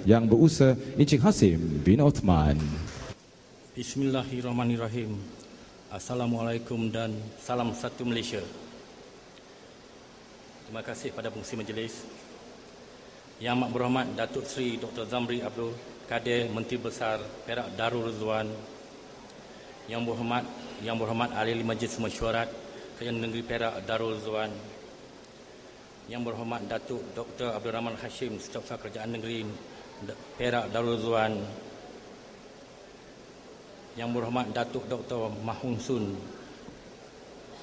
Yang Berusaha Encik Hasim bin Othman. Bismillahirrahmanirrahim. Assalamualaikum dan salam satu Malaysia. Terima kasih pada pengerusi majlis. Yang Amat Berhormat Datuk Seri Dr. Zamri Abdul Kadir, Menteri Besar Perak Darul Rizwan. Yang Berhormat Ahli Majlis Mesyuarat Kerajaan Negeri Perak Darul Rizwan. Yang Berhormat Datuk Dr. Abdul Rahman Hashim, Setiausaha Kerajaan Negeri Perak Darul Rizwan. Yang Berhormat Datuk Dr. Mahung Sun,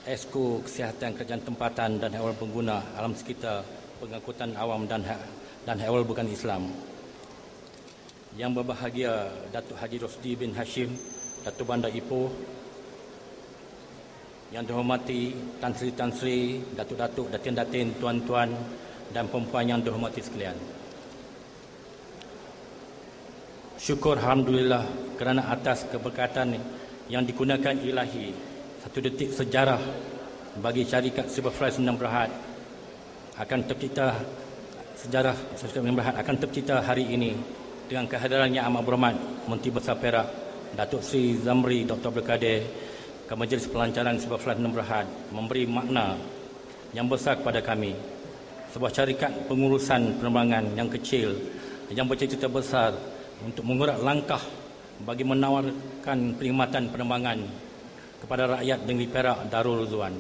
Esko Kesihatan Kerajaan Tempatan dan Ehwal Pengguna Alam Sekitar, Pengangkutan Awam dan Ehwal Bukan Islam. Yang berbahagia Datuk Haji Rosdi bin Hashim, Datuk Bandar Ipoh. Yang dihormati Tan Sri, Datuk-datuk, Datin-datin, tuan-tuan dan puan-puan yang dihormati sekalian. Syukur Alhamdulillah kerana atas keberkatan yang digunakan ilahi, satu detik sejarah bagi syarikat Silverfly Sdn Bhd akan tercipta hari ini dengan kehadiran Yang Amat Berhormat Menteri Besar Perak Datuk Seri Zamri Dr. Abdul Kadir ke Majlis Pelancaran Silverfly Sdn Bhd memberi makna yang besar kepada kami. Sebuah syarikat pengurusan penerbangan yang kecil yang bercita-cita besar untuk mengurat langkah bagi menawarkan perkhidmatan penerbangan kepada rakyat negeri Perak Darul Rizwan.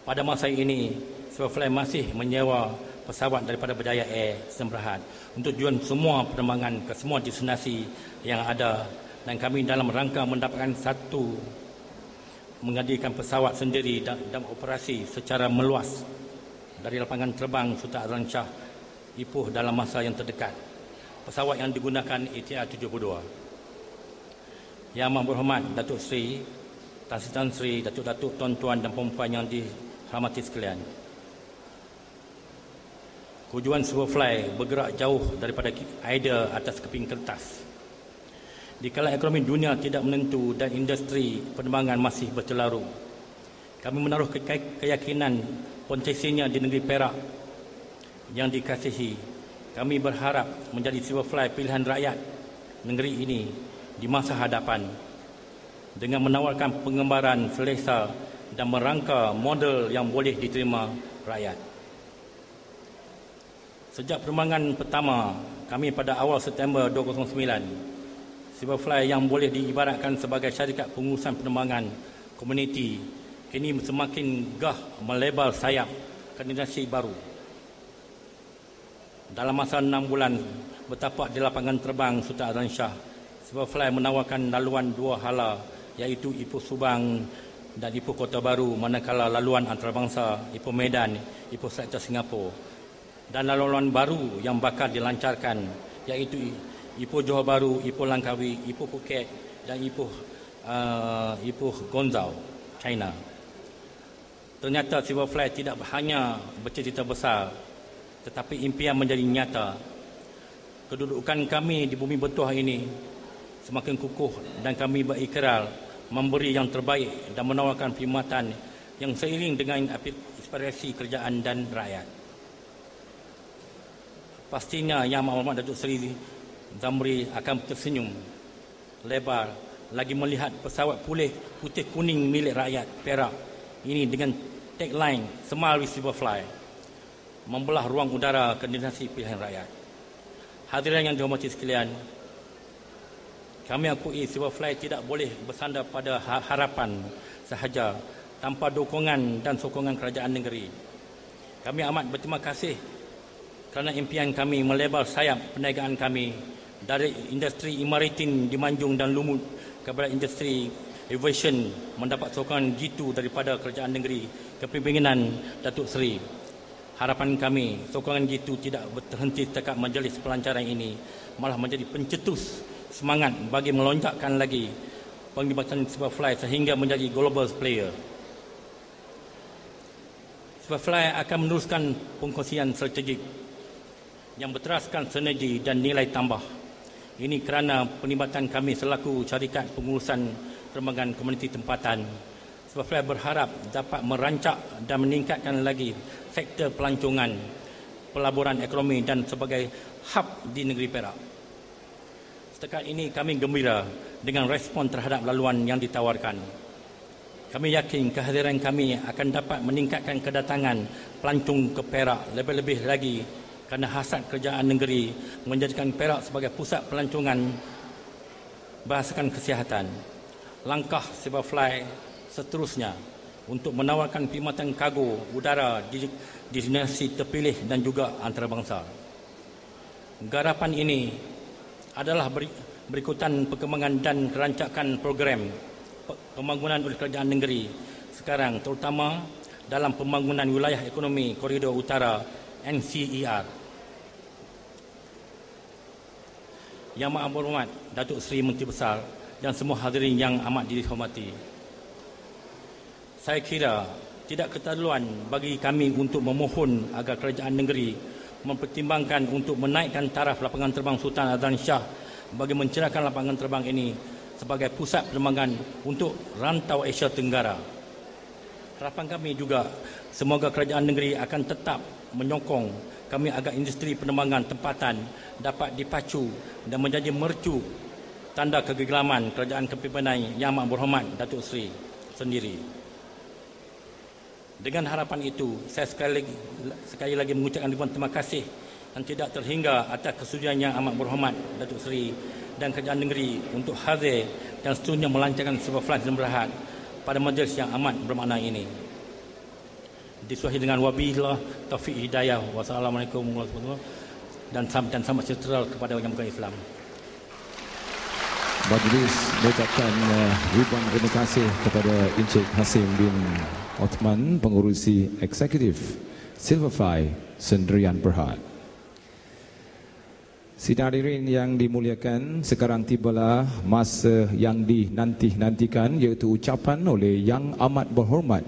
Pada masa ini, Silverfly masih menyewa pesawat daripada Berjaya Air Sdn Bhd untuk tujuan semua penerbangan ke semua destinasi yang ada, dan kami dalam rangka mendapatkan menghadirkan pesawat sendiri dan operasi secara meluas dari lapangan terbang Sultan Azlan Shah Ipoh dalam masa yang terdekat. Pesawat yang digunakan ATR 72. Yang Amat Berhormat Datuk Seri, Tan Sri, Datuk-datuk, tuan-tuan dan puan-puan yang dihormati sekalian. Tujuan Silverfly bergerak jauh daripada idea atas keping kertas. Di kala ekonomi dunia tidak menentu dan industri penerbangan masih bercelaru, kami menaruh keyakinan potensinya di negeri Perak yang dikasihi. Kami berharap menjadi Silverfly pilihan rakyat negeri ini di masa hadapan dengan menawarkan pengembaraan selesa dan merangka model yang boleh diterima rakyat. Sejak penerbangan pertama kami pada awal September 2009, Silverfly yang boleh diibaratkan sebagai syarikat pengurusan penerbangan komuniti kini semakin gah melebar sayap ke generasi baru. Dalam masa 6 bulan bertapak di lapangan terbang Sultan Azlan Shah, Silverfly menawarkan laluan dua hala, iaitu Ipoh Subang dan Ipoh Kota Baru, manakala laluan antarabangsa Ipoh Medan, Ipoh Selatan Singapura, dan laluan baru yang bakal dilancarkan iaitu Ipoh Johor Bahru, Ipoh Langkawi, Ipoh Phuket dan Ipoh Guangzhou, China. Ternyata Silverfly tidak hanya bercita-cita besar, tetapi impian menjadi nyata. Kedudukan kami di bumi bertuah ini semakin kukuh dan kami berikrar memberi yang terbaik dan menawarkan perkhidmatan yang seiring dengan aspirasi kerajaan dan rakyat. Pastinya Yang Amat Berhormat Datuk Seri Zamri akan tersenyum lebar lagi melihat pesawat putih kuning milik rakyat Perak ini dengan tagline Smile with Silverfly membelah ruang udara ke destinasi pilihan rakyat. Hadirin yang dihormati sekalian, kami akui Silverfly tidak boleh bersandar pada harapan sahaja tanpa dukungan dan sokongan kerajaan negeri. Kami amat berterima kasih kerana impian kami melebar sayap perniagaan kami dari industri maritim di Manjung dan Lumut kepada industri aviation mendapat sokongan jitu daripada kerajaan negeri kepimpinan Datuk Seri. Harapan kami, sokongan jitu tidak berhenti setakat majlis pelancaran ini, malah menjadi pencetus semangat bagi melonjakkan lagi penglibatan Silverfly sehingga menjadi global player. Silverfly akan meneruskan pengkongsian strategik yang berteraskan sinergi dan nilai tambah. Ini kerana penglibatan kami selaku syarikat pengurusan penerbangan komuniti tempatan. Silverfly berharap dapat merancak dan meningkatkan lagi sektor pelancongan pelaburan ekonomi dan sebagai hub di negeri Perak. Setakat ini kami gembira dengan respon terhadap laluan yang ditawarkan. Kami yakin kehadiran kami akan dapat meningkatkan kedatangan pelancong ke Perak lebih-lebih lagi kerana hasrat kerajaan negeri menjadikan Perak sebagai pusat pelancongan berdasarkan kesihatan. Langkah Silverfly seterusnya untuk menawarkan perkhidmatan kargo udara di destinasi terpilih dan juga antarabangsa. Garapan ini adalah berikutan perkembangan dan kerancakan program pembangunan oleh kerajaan negeri sekarang, terutama dalam pembangunan wilayah ekonomi Koridor Utara NCER. Yang Amat Berhormat Datuk Seri Menteri Besar dan semua hadirin yang amat dihormati, saya kira tidak keterlaluan bagi kami untuk memohon agar kerajaan negeri mempertimbangkan untuk menaikkan taraf lapangan terbang Sultan Azlan Shah bagi mencerahkan lapangan terbang ini sebagai pusat penerbangan untuk rantau Asia Tenggara. Harapan kami juga semoga kerajaan negeri akan tetap menyokong kami agar industri penerbangan tempatan dapat dipacu dan menjadi mercu tanda kegemilangan kerajaan kepimpinan Yang Amat Berhormat Datuk Seri sendiri. Dengan harapan itu, saya sekali lagi mengucapkan ribuan terima kasih dan tidak terhingga atas kesudian Yang Amat Berhormat Datuk Seri dan kerajaan negeri untuk hadir dan seterusnya melancarkan Silverfly dan Berhad pada majlis yang amat bermakna ini. Disuahi dengan wabillah taufiq hidayah. Wassalamualaikum warahmatullahi wabarakatuh dan selamat sejahtera kepada yang bukan Islam. Majlis mengucapkan ribuan terima kasih kepada Encik Hasim bin Othman, pengurusi eksekutif Silverfly Sdn Bhd. Sidang hadirin yang dimuliakan, sekarang tibalah masa yang dinanti-nantikan, iaitu ucapan oleh Yang Amat Berhormat